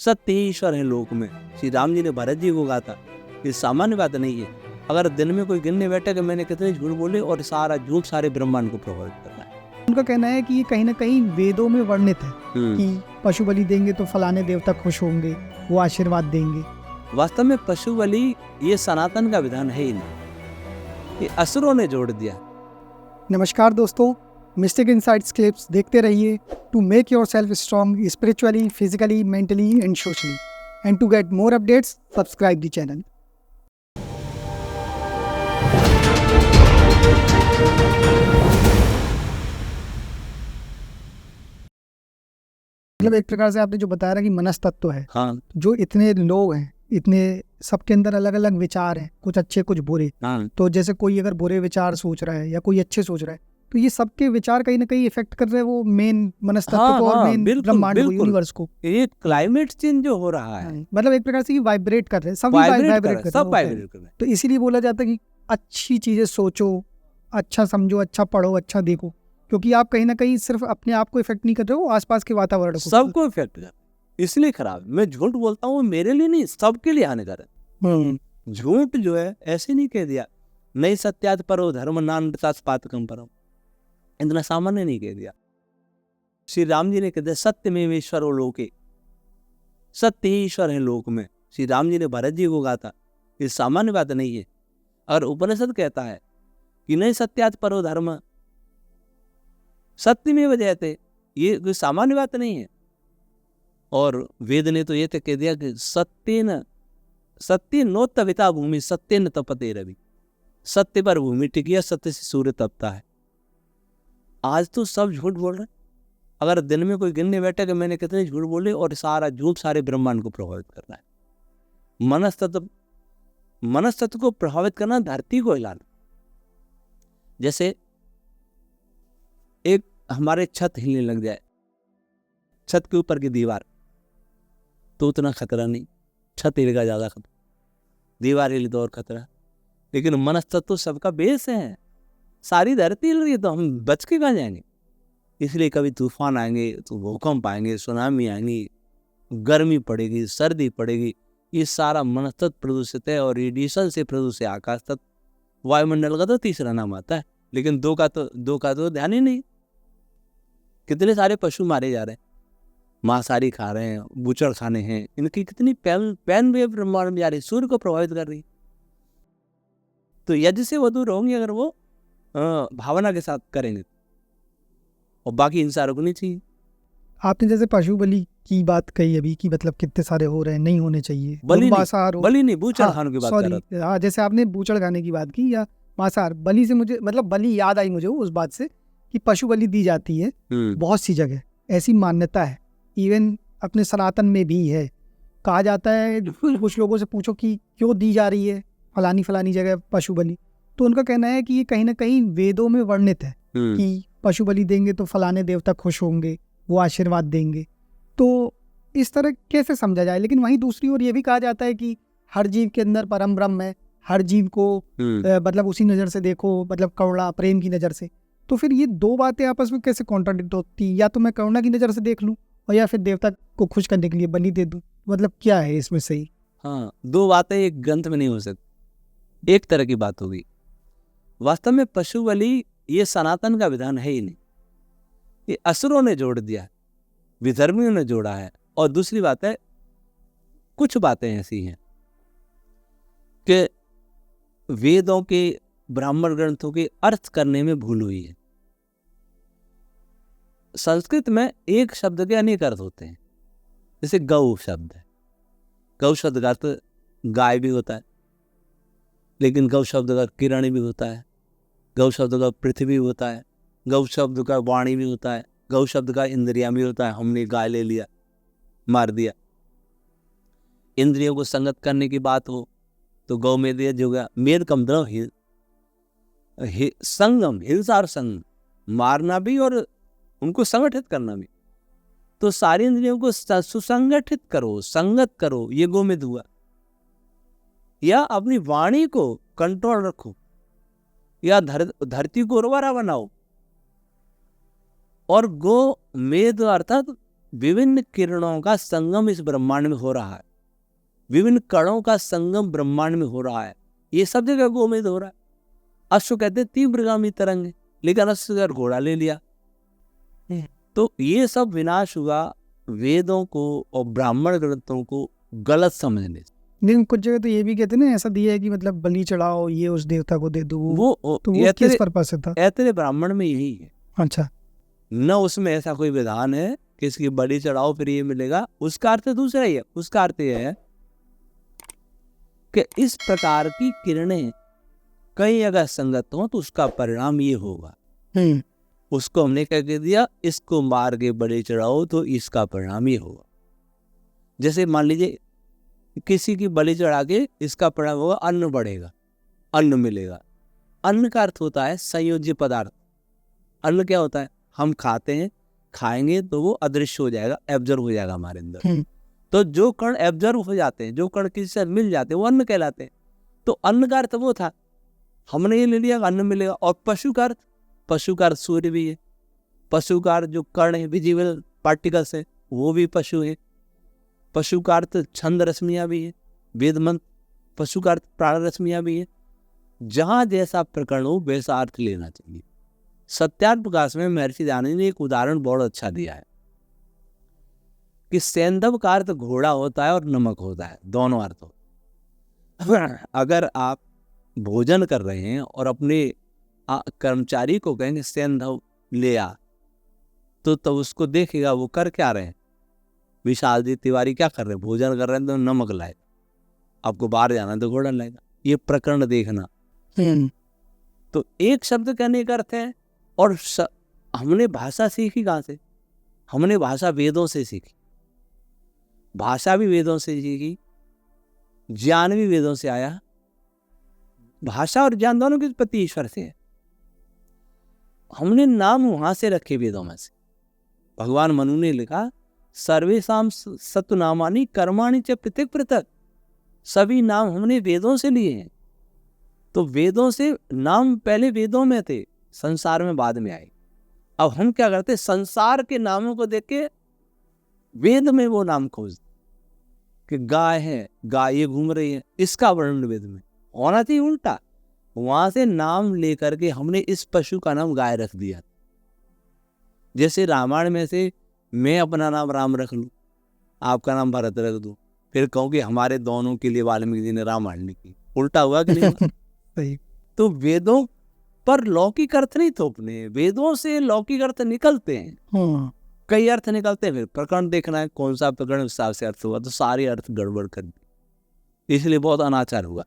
सत्य ही ईश्वर है लोक में। श्री राम जी ने भरत जी को कहा था, ये सामान्य बात नहीं है। अगर दिन में कोई गिनने बैठे कि मैंने कितने झूठ बोले, और सारा झूठ सारे ब्रह्मांड को प्रभावित करना है। उनका कहना है कि ये कहीं ना कहीं वेदों में वर्णित है कि पशु बलि देंगे तो फलाने देवता खुश होंगे, वो आशीर्वाद देंगे। वास्तव में पशु बलि ये सनातन का विधान है ही नहीं, ये असुरों ने जोड़ दिया। नमस्कार दोस्तों, मिस्टिक इनसाइट्स क्लिप्स देखते रहिए to make your self strong spiritually, physically, mentally and socially, and to get more updates subscribe the channel. मतलब एक प्रकार से आपने जो बताया ना कि मनस्तत्व है, हाँ, जो इतने लोग हैं, इतने सबके अंदर अलग अलग विचार हैं, कुछ अच्छे कुछ बुरे। हाँ, तो जैसे कोई अगर बुरे विचार सोच रहा है या कोई अच्छे सोच रहा है, तो ये सबके विचार कहीं ना कहीं इफेक्ट कर रहे हैं वो मेन मनस्तत्व को और मेन ब्रह्मांड को, यूनिवर्स को। ये क्लाइमेट चेंज जो हो रहा है, मतलब एक प्रकार से वाइब्रेट कर रहे हैं, सब वाइब्रेट कर रहे हैं। तो इसीलिए बोला जाता है कि अच्छी चीजें सोचो, अच्छा समझो, अच्छा पढ़ो, अच्छा देखो, क्योंकि आप कहीं ना कहीं सिर्फ अपने आप को इफेक्ट नहीं कर रहे हो, आसपास के वातावरण को सबको इफेक्ट कर, इसलिए खराब। मैं झूठ बोलता हूँ मेरे लिए नहीं, सबके लिए हानिकारक। झूठ जो है ऐसे नहीं कह दिया, नहीं सत्यात परो धर्म नान्यतास्पातकम परम, इतना सामान्य नहीं कह दिया। श्री राम जी ने कह दिया सत्य में ईश्वर लोके, सत्य ही ईश्वर है लोक में। श्री राम जी ने भरत जी को कहा था, ये सामान्य बात नहीं है। और उपनिषद कहता है कि नहीं सत्यात परो धर्म, सत्य में वजहते, ये कोई सामान्य बात नहीं है। और वेद ने तो ये तक कह दिया कि सत्य नोत्तविता भूमि सत्य न तपते रवि, सत्य पर भूमि टिकी है, सत्य से सूर्य तपता है। आज तो सब झूठ बोल रहे हैं। अगर दिन में कोई गिनने बैठे कि मैंने कितने झूठ बोले, और सारा झूठ सारे ब्रह्मांड को प्रभावित करना है। मनस्तत्व को प्रभावित करना, धरती को हिलाना। जैसे एक हमारे छत हिलने लग जाए, छत के ऊपर की दीवार, तो उतना खतरा नहीं, छत हिलेगा ज्यादा खतरा, दीवार हिली तो और खतरा। लेकिन मनस्तत्व सबका बेस है, सारी धरती हिल रही है, तो हम बच के कहाँ जाएंगे। इसलिए कभी तूफान आएंगे तो भूकंप आएंगे, सुनामी आएंगी, गर्मी पड़ेगी, सर्दी पड़ेगी, ये सारा मनस्तत्व प्रदूषित है। और रेडिएशन से प्रदूषित आकाश तक, वायुमंडल का तो तीसरा नाम आता है, लेकिन दो का तो ध्यान ही नहीं। कितने सारे पशु मारे जा रहे हैं, मांसाहारी खा रहे हैं, बूचड़ खाने हैं, इनकी कितनी पैन वेव ब्रह्मांड में जा रही है, सूर्य को प्रभावित कर रही है। तो यज्ञ से वधु रहोगे अगर वो भावना के साथ करेंगे, और बाकी हिंसा रुकनी चाहिए। आपने जैसे पशु बलि की बात कही अभी कि मतलब कितने सारे हो रहे हैं, नहीं होने चाहिए, बलि नहीं बूचड़ खाने की बात कर रहा था। हाँ, जैसे आपने बूचड़ खाने की बात की या मांसाहार, बलि से मुझे मतलब बलि याद आई मुझे उस बात से कि पशु बलि दी जाती है बहुत सी जगह, ऐसी मान्यता है। इवन अपने सनातन में भी है, कहा जाता है। कुछ लोगों से पूछो कि क्यों दी जा रही है फलानी जगह पशु बलि, तो उनका कहना है कि ये कहीं ना कहीं वेदों में वर्णित है कि पशु बलि देंगे तो फलाने देवता खुश होंगे, वो आशीर्वाद देंगे। तो इस तरह कैसे समझा जाए। लेकिन वहीं दूसरी ओर ये भी कहा जाता है कि हर जीव के अंदर परम ब्रह्म है, हर जीव को मतलब उसी नज़र से देखो, मतलब करुणा प्रेम की नज़र से। तो फिर ये दो बातें आपस में कैसे कॉन्ट्राडिक्ट होती, या तो मैं करुणा की नज़र से देख लूँ और या फिर देवता को खुश करने के लिए बलि दे दूँ, मतलब क्या है इसमें सही। हाँ, दो बातें एक ग्रंथ में नहीं हो सकती, एक तरह की बात होगी। वास्तव में पशु बलि ये सनातन का विधान है ही नहीं, ये असुरों ने जोड़ दिया, विधर्मियों ने जोड़ा है। और दूसरी बात है, कुछ बातें ऐसी हैं कि वेदों के, ब्राह्मण ग्रंथों के अर्थ करने में भूल हुई है। संस्कृत में एक शब्द के अनेक अर्थ होते हैं। जैसे गौ शब्द है, गौ शब्द का अर्थ गाय भी होता है, लेकिन गौ शब्द का किरण भी होता है, गौ शब्द का पृथ्वी होता है, गौ शब्द का वाणी भी होता है, गौ शब्द का इंद्रियां भी होता है। हमने गाय ले लिया, मार दिया। इंद्रियों को संगत करने की बात हो तो गौ में दिया जो गया, मेद कम द्रव संगम, हिंसा और संग, मारना भी और उनको संगठित करना भी। तो सारी इंद्रियों को सुसंगठित करो, संगत करो, ये गोमेद हुआ। या अपनी वाणी को कंट्रोल रखो, या धरती को उर्वरा बनाओ। और गो मेद अर्थात विभिन्न किरणों का संगम इस ब्रह्मांड में हो रहा है, विभिन्न कणों का संगम ब्रह्मांड में हो रहा है, ये सब जगह गोमेद हो रहा है। अश्व कहते तीव्रगामी तरंग है, लेकिन अश्व का घोड़ा ले लिया। तो ये सब विनाश हुआ वेदों को और ब्राह्मण ग्रंथों को गलत समझने से। लेकिन कुछ जगह तो ये भी कहते हैं ना, ऐसा दिया है कि मतलब बलि चढ़ाओ, ये उस देवता को दे दो, तो वो किस पर्पस से था? ऐतरे ब्राह्मण में यही है। अच्छा, न उसमें ऐसा कोई विधान है कि इसकी बलि चढ़ाओ फिर ये मिलेगा। उसका अर्थ दूसरा ही है। उसका अर्थ यह है कि इस प्रकार की किरणें कई अगर संगत हो तो उसका परिणाम ये होगा। उसको हमने कह के दिया, इसको मार के बलि चढ़ाओ तो इसका परिणाम ये होगा। जैसे मान लीजिए किसी की बलि चढ़ा के इसका परिणाम होगा अन्न बढ़ेगा, अन्न मिलेगा। अन्न का अर्थ होता है संयोज्य पदार्थ। अन्न क्या होता है? हम खाते हैं, खाएंगे तो वो अदृश्य हो जाएगा, एब्जॉर्ब हो जाएगा हमारे अंदर। तो जो कण एब्जॉर्ब हो जाते हैं, जो कण किसी से मिल जाते हैं, वो अन्न कहलाते हैं। तो अन्न का अर्थ वो था, हमने ये ले लिया अन्न मिलेगा। और पशु का अर्थ, पशु का अर्थ सूर्य भी है। पशु का अर्थ जो कण है, विजिबल पार्टिकल्स है, वो भी पशु है। पशु का अर्थ छंद रश्मियां भी है, वेद मंत्र। पशु का अर्थ प्राण रश्मियां भी है। जहां जैसा प्रकरण हो वैसा अर्थ लेना चाहिए। सत्यार्थ प्रकाश में महर्षि दयानंद ने एक उदाहरण बहुत अच्छा दिया है कि सैंधव का अर्थ घोड़ा होता है और नमक होता है, दोनों अर्थ होते। अगर आप भोजन कर रहे हैं और अपने कर्मचारी को कहेंगे सैंधव ले आ, तो तब उसको देखेगा वो कर क्या रहे हैं। विशाल जी तिवारी क्या कर रहे हैं? भोजन कर रहे हैं तो नमक लाए। आपको बाहर जाना है तो घोड़ा लाएगा। ये प्रकरण देखना। तो एक शब्द कहने का अर्थ है। और हमने भाषा सीखी कहाँ से? हमने भाषा वेदों से सीखी। भाषा भी वेदों से सीखी, ज्ञान भी वेदों से आया। भाषा और ज्ञान दोनों की उत्पत्ति ईश्वर से है। हमने नाम वहां से रखे वेदों में से। भगवान मनु ने लिखा सर्वेषां सत्वनामानि कर्माणि च पृथक पृथक। सभी नाम हमने वेदों से लिए हैं। तो वेदों से नाम पहले वेदों में थे, संसार में बाद में आए। अब हम क्या करते? संसार के नामों को देख के वेद में वो नाम खोजते कि गाय है, गाय ये घूम रही है, इसका वर्णन वेद में होना चाहिए उल्टा। वहां से नाम लेकर के हमने इस पशु का नाम गाय रख दिया। जैसे रामायण में से मैं अपना नाम राम रख लूं, आपका नाम भरत रख दूं, फिर कहूं कि हमारे दोनों के लिए वाल्मीकि जी ने रामायण लिखी। उल्टा हुआ कि नहीं? सही। तो वेदों पर लौकिक अर्थ नहीं थोपने, वेदों से लौकिक अर्थ निकलते हैं। कई अर्थ निकलते हैं, फिर प्रकरण देखना है कौन सा प्रकरण हिसाब से अर्थ हुआ, तो सारे अर्थ गड़बड़ कर दी, इसलिए बहुत अनाचार हुआ।